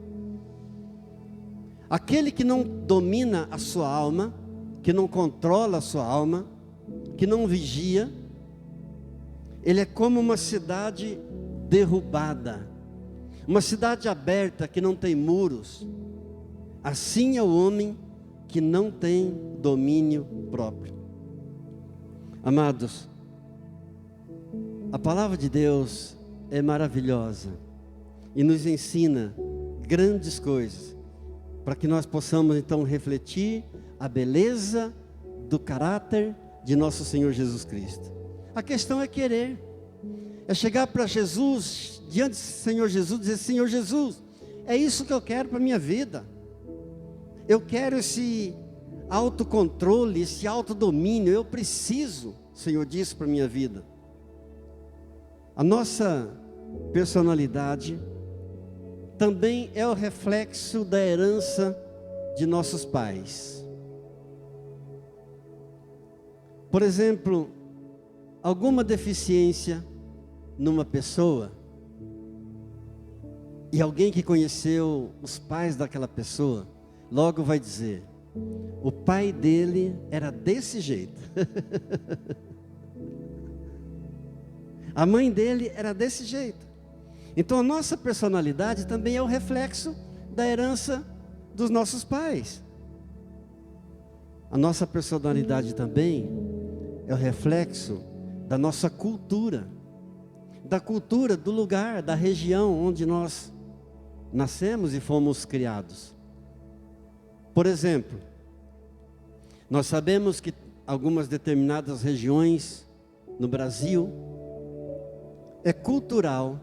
Aquele que não domina a sua alma, que não controla a sua alma, que não vigia, ele é como uma cidade derrubada, uma cidade aberta que não tem muros. Assim é o homem que não tem domínio próprio. Amados, a palavra de Deus é maravilhosa e nos ensina grandes coisas, para que nós possamos então refletir a beleza do caráter de nosso Senhor Jesus Cristo. A questão é querer, é chegar para Jesus, diante do Senhor Jesus, dizer: Senhor Jesus, é isso que eu quero para a minha vida. Eu quero esse autocontrole, esse autodomínio, eu preciso, Senhor, disso para a minha vida. A nossa personalidade também é o reflexo da herança de nossos pais. Por exemplo, alguma deficiência numa pessoa, e alguém que conheceu os pais daquela pessoa, logo vai dizer: o pai dele era desse jeito. A mãe dele era desse jeito. Então a nossa personalidade também é o reflexo da herança dos nossos pais. A nossa personalidade também é o reflexo da nossa cultura, da cultura do lugar, da região onde nós nascemos e fomos criados. Por exemplo, nós sabemos que algumas determinadas regiões no Brasil, é cultural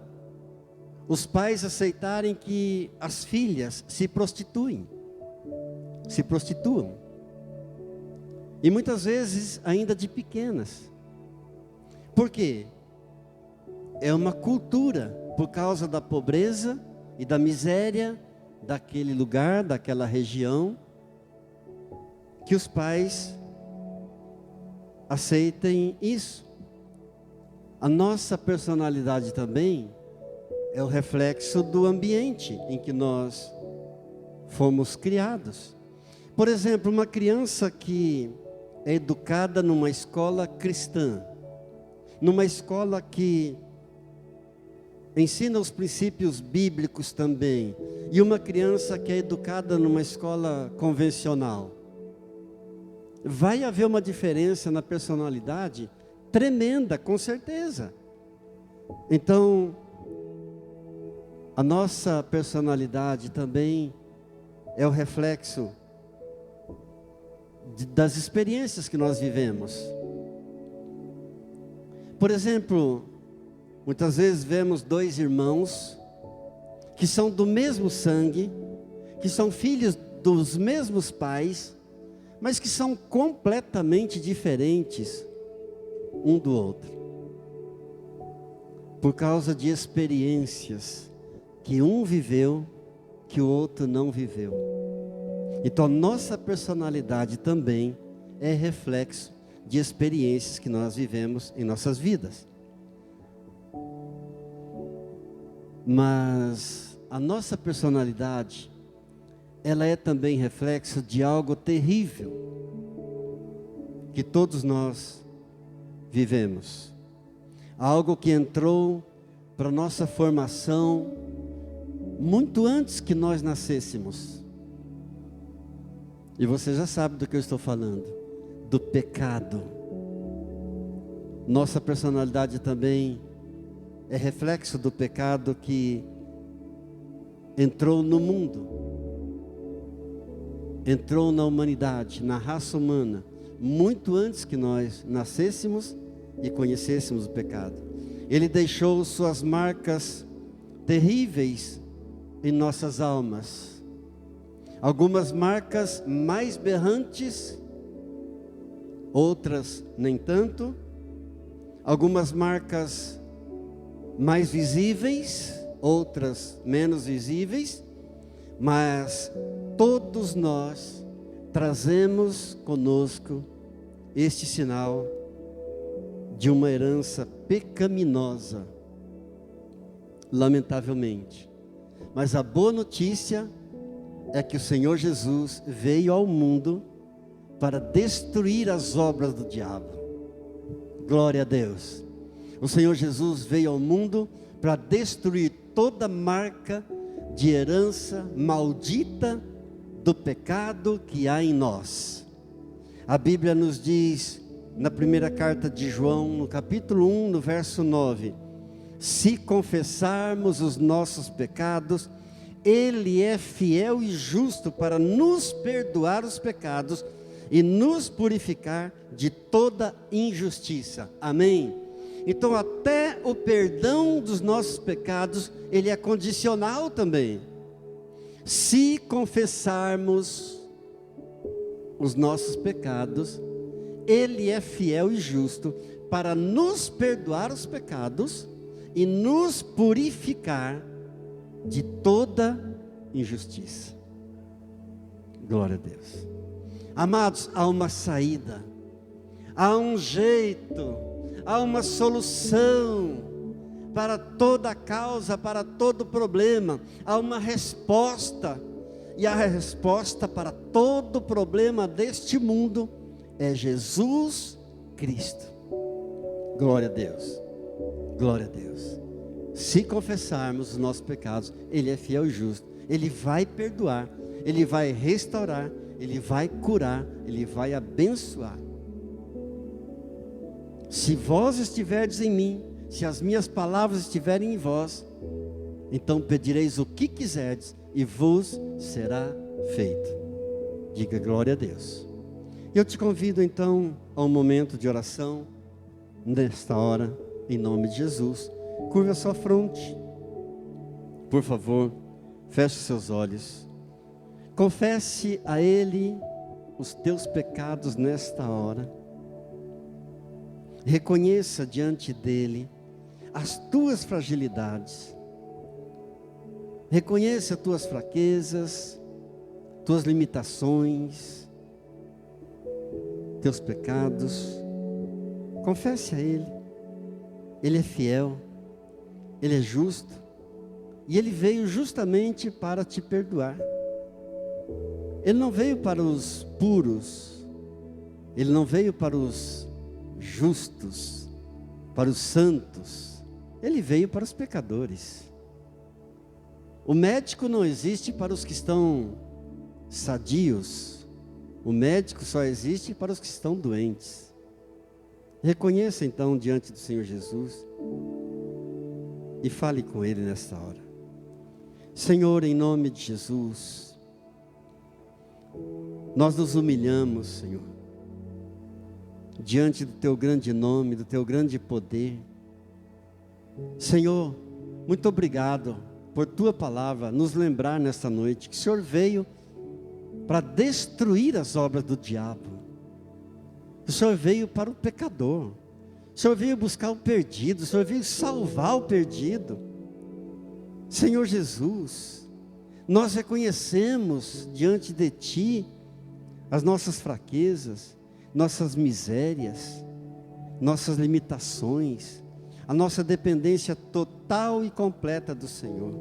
os pais aceitarem que as filhas se prostituam. E muitas vezes ainda de pequenas. Por quê? É uma cultura, por causa da pobreza e da miséria daquele lugar, daquela região, que os pais aceitem isso. A nossa personalidade também é o reflexo do ambiente em que nós fomos criados. Por exemplo, uma criança que é educada numa escola cristã, numa escola que ensina os princípios bíblicos também, e uma criança que é educada numa escola convencional, vai haver uma diferença na personalidade tremenda, com certeza. Então, A nossa personalidade também é o reflexo das experiências que nós vivemos. Por exemplo, muitas vezes vemos dois irmãos que são do mesmo sangue, que são filhos dos mesmos pais, mas que são completamente diferentes um do outro, por causa de experiências que um viveu, que o outro não viveu. Então, nossa personalidade também é reflexo de experiências que nós vivemos em nossas vidas. Mas a nossa personalidade, ela é também reflexo de algo terrível que todos nós vivemos. Algo que entrou para nossa formação muito antes que nós nascêssemos. E você já sabe do que eu estou falando, do pecado. Nossa personalidade também é reflexo do pecado que entrou no mundo, entrou na humanidade, na raça humana, muito antes que nós nascêssemos e conhecêssemos o pecado. Ele deixou suas marcas terríveis em nossas almas. Algumas marcas mais berrantes, outras nem tanto. Algumas marcas mais visíveis, outras menos visíveis. Mas todos nós trazemos conosco este sinal de uma herança pecaminosa, lamentavelmente. Mas a boa notícia é que o Senhor Jesus veio ao mundo para destruir as obras do diabo. Glória a Deus. O Senhor Jesus veio ao mundo para destruir toda marca de herança maldita do pecado que há em nós. A Bíblia nos diz, na primeira carta de João, no capítulo 1, no verso 9, se confessarmos os nossos pecados, Ele é fiel e justo para nos perdoar os pecados e nos purificar de toda injustiça. Amém? Então, até o perdão dos nossos pecados, ele é condicional também. Se confessarmos os nossos pecados, Ele é fiel e justo para nos perdoar os pecados e nos purificar de toda injustiça. Glória a Deus. Amados, há uma saída, há um jeito, há uma solução para toda causa, para todo problema. Há uma resposta, e a resposta para todo problema deste mundo é Jesus Cristo. Glória a Deus, glória a Deus. Se confessarmos os nossos pecados, Ele é fiel e justo, Ele vai perdoar, Ele vai restaurar, Ele vai curar, Ele vai abençoar. Se vós estiverdes em mim, se as minhas palavras estiverem em vós, então pedireis o que quiserdes e vos será feito. Diga glória a Deus. Eu te convido então a um momento de oração, nesta hora, em nome de Jesus. Curva a sua fronte, por favor, feche seus olhos, confesse a Ele os teus pecados nesta hora, reconheça diante dEle as tuas fragilidades, reconheça as tuas fraquezas, tuas limitações, teus pecados, confesse a Ele. Ele é fiel, Ele é justo, e Ele veio justamente para te perdoar. Ele não veio para os puros, Ele não veio para os justos, para os santos, Ele veio para os pecadores. O médico não existe para os que estão sadios, o médico só existe para os que estão doentes. Reconheça então diante do Senhor Jesus e fale com Ele nesta hora. Senhor, em nome de Jesus, nós nos humilhamos, Senhor, diante do Teu grande nome, do Teu grande poder. Senhor, muito obrigado por Tua palavra nos lembrar nesta noite que o Senhor veio para destruir as obras do diabo. O Senhor veio para o pecador. O Senhor veio buscar o perdido. O Senhor veio salvar o perdido. Senhor Jesus, nós reconhecemos diante de Ti as nossas fraquezas, nossas misérias, nossas limitações, a nossa dependência total e completa do Senhor.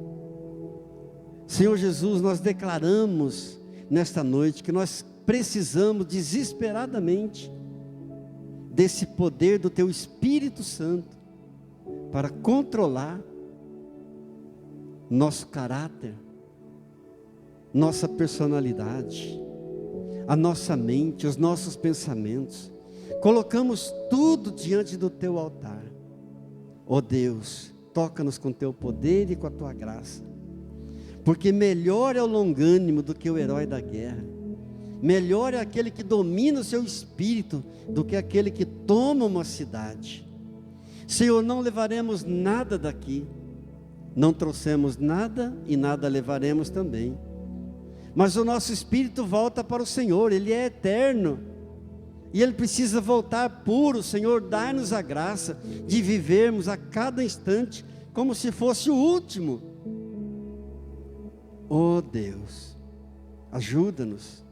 Senhor Jesus, nós declaramos nesta noite que nós precisamos desesperadamente desse poder do Teu Espírito Santo para controlar nosso caráter, nossa personalidade, a nossa mente, os nossos pensamentos. Colocamos tudo diante do Teu altar. Ó Deus, toca-nos com Teu poder e com a Tua graça, porque melhor é o longânimo do que o herói da guerra. Melhor é aquele que domina o seu espírito do que aquele que toma uma cidade. Senhor, não levaremos nada daqui, não trouxemos nada e nada levaremos também, mas o nosso espírito volta para o Senhor. Ele é eterno e ele precisa voltar puro. Senhor, dá-nos a graça de vivermos a cada instante como se fosse o último. Oh Deus, ajuda-nos.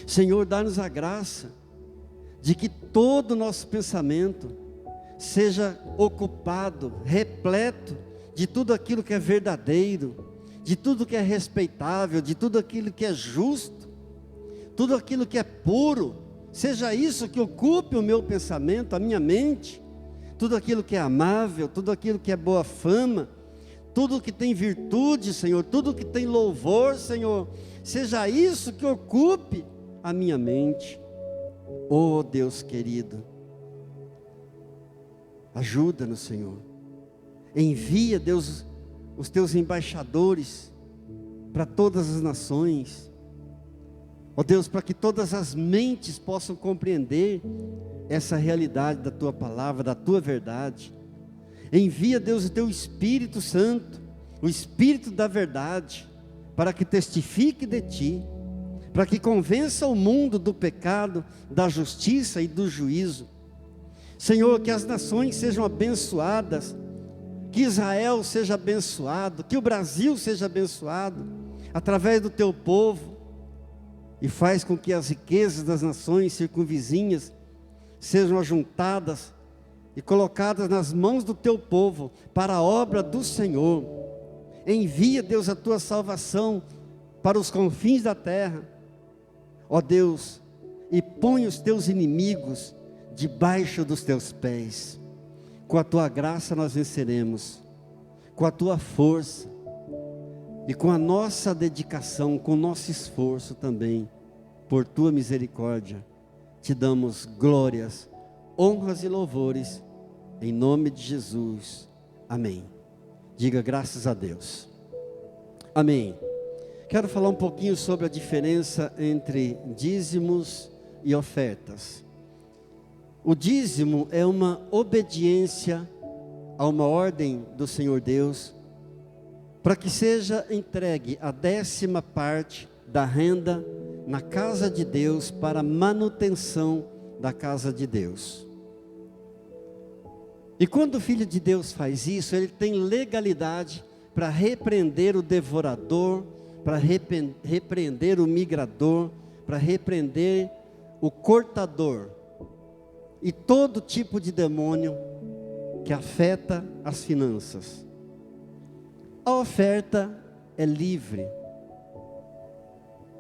Senhor, dá-nos a graça de que todo o nosso pensamento seja ocupado, repleto de tudo aquilo que é verdadeiro, de tudo que é respeitável, de tudo aquilo que é justo, tudo aquilo que é puro. Seja isso que ocupe o meu pensamento, a minha mente, tudo aquilo que é amável, tudo aquilo que é boa fama, tudo que tem virtude, Senhor, tudo que tem louvor, Senhor, seja isso que ocupe a minha mente. Oh Deus querido, ajuda-nos, Senhor. Envia, Deus, os Teus embaixadores para todas as nações. Ó Deus, para que todas as mentes possam compreender essa realidade da Tua palavra, da Tua verdade. Envia, Deus, o Teu Espírito Santo, o Espírito da verdade, para que testifique de Ti, para que convença o mundo do pecado, da justiça e do juízo. Senhor, que as nações sejam abençoadas, que Israel seja abençoado, que o Brasil seja abençoado, através do Teu povo, e faz com que as riquezas das nações circunvizinhas sejam ajuntadas e colocadas nas mãos do Teu povo, para a obra do Senhor. Envia, Deus, a Tua salvação para os confins da terra, ó Deus, e põe os Teus inimigos debaixo dos Teus pés. Com a Tua graça nós venceremos, com a Tua força, e com a nossa dedicação, com o nosso esforço também, por Tua misericórdia, Te damos glórias, honras e louvores, em nome de Jesus, amém. Diga graças a Deus, amém. Quero falar um pouquinho sobre a diferença entre dízimos e ofertas. O dízimo é uma obediência a uma ordem do Senhor Deus, para que seja entregue a 10ª parte da renda na casa de Deus, para a manutenção da casa de Deus. E quando o Filho de Deus faz isso, ele tem legalidade para repreender o devorador, para repreender o migrador, para repreender o cortador e todo tipo de demônio que afeta as finanças. A oferta é livre,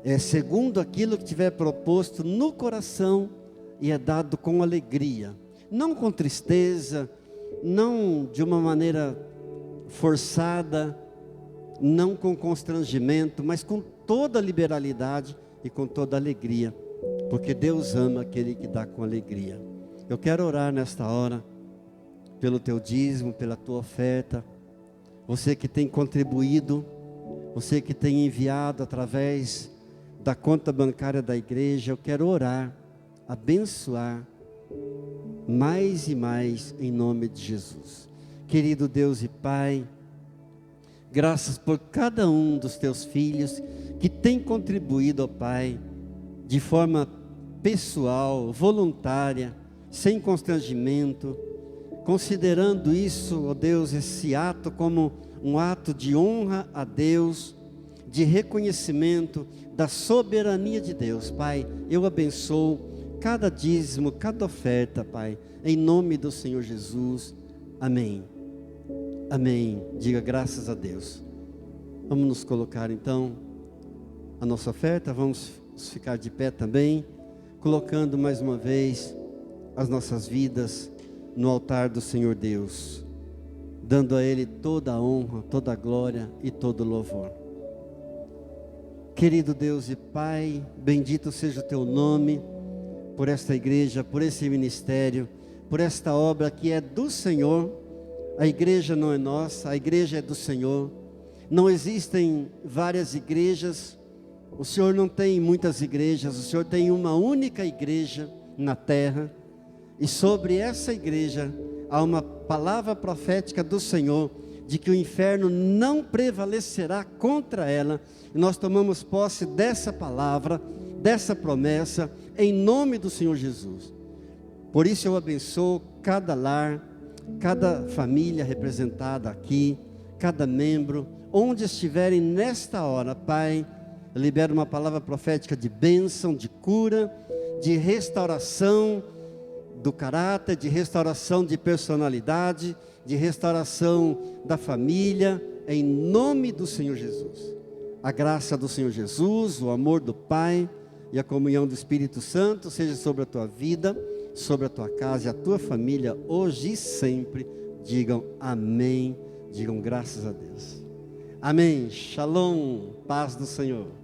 é segundo aquilo que tiver proposto no coração, e é dado com alegria, não com tristeza, não de uma maneira forçada, não com constrangimento, mas com toda liberalidade e com toda alegria, porque Deus ama aquele que dá com alegria. Eu quero orar nesta hora pelo teu dízimo, pela tua oferta, você que tem contribuído, você que tem enviado através da conta bancária da igreja. Eu quero orar, abençoar mais e mais em nome de Jesus. Querido Deus e Pai, graças por cada um dos teus filhos que tem contribuído, ó Pai, de forma pessoal, voluntária, sem constrangimento, considerando isso, ó Deus, esse ato como um ato de honra a Deus, de reconhecimento da soberania de Deus. Pai, eu abençoo cada dízimo, cada oferta, Pai, em nome do Senhor Jesus. Amém. Amém. Diga graças a Deus. Vamos nos colocar então a nossa oferta, vamos ficar de pé também, colocando mais uma vez as nossas vidas no altar do Senhor Deus, dando a Ele toda a honra, toda a glória e todo o louvor. Querido Deus e Pai, bendito seja o Teu nome, por esta igreja, por esse ministério, por esta obra que é do Senhor. A igreja não é nossa, a igreja é do Senhor. Não existem várias igrejas, o Senhor não tem muitas igrejas, o Senhor tem uma única igreja na terra, e sobre essa igreja há uma palavra profética do Senhor, de que o inferno não prevalecerá contra ela, e nós tomamos posse dessa palavra, dessa promessa, em nome do Senhor Jesus. Por isso eu abençoo cada lar, cada família representada aqui, cada membro, onde estiverem nesta hora. Pai, eu libero uma palavra profética de bênção, de cura, de restauração do caráter, de restauração de personalidade, de restauração da família, em nome do Senhor Jesus. A graça do Senhor Jesus, o amor do Pai e a comunhão do Espírito Santo seja sobre a tua vida, sobre a tua casa e a tua família, hoje e sempre. Digam amém, digam graças a Deus. Amém. Shalom, paz do Senhor.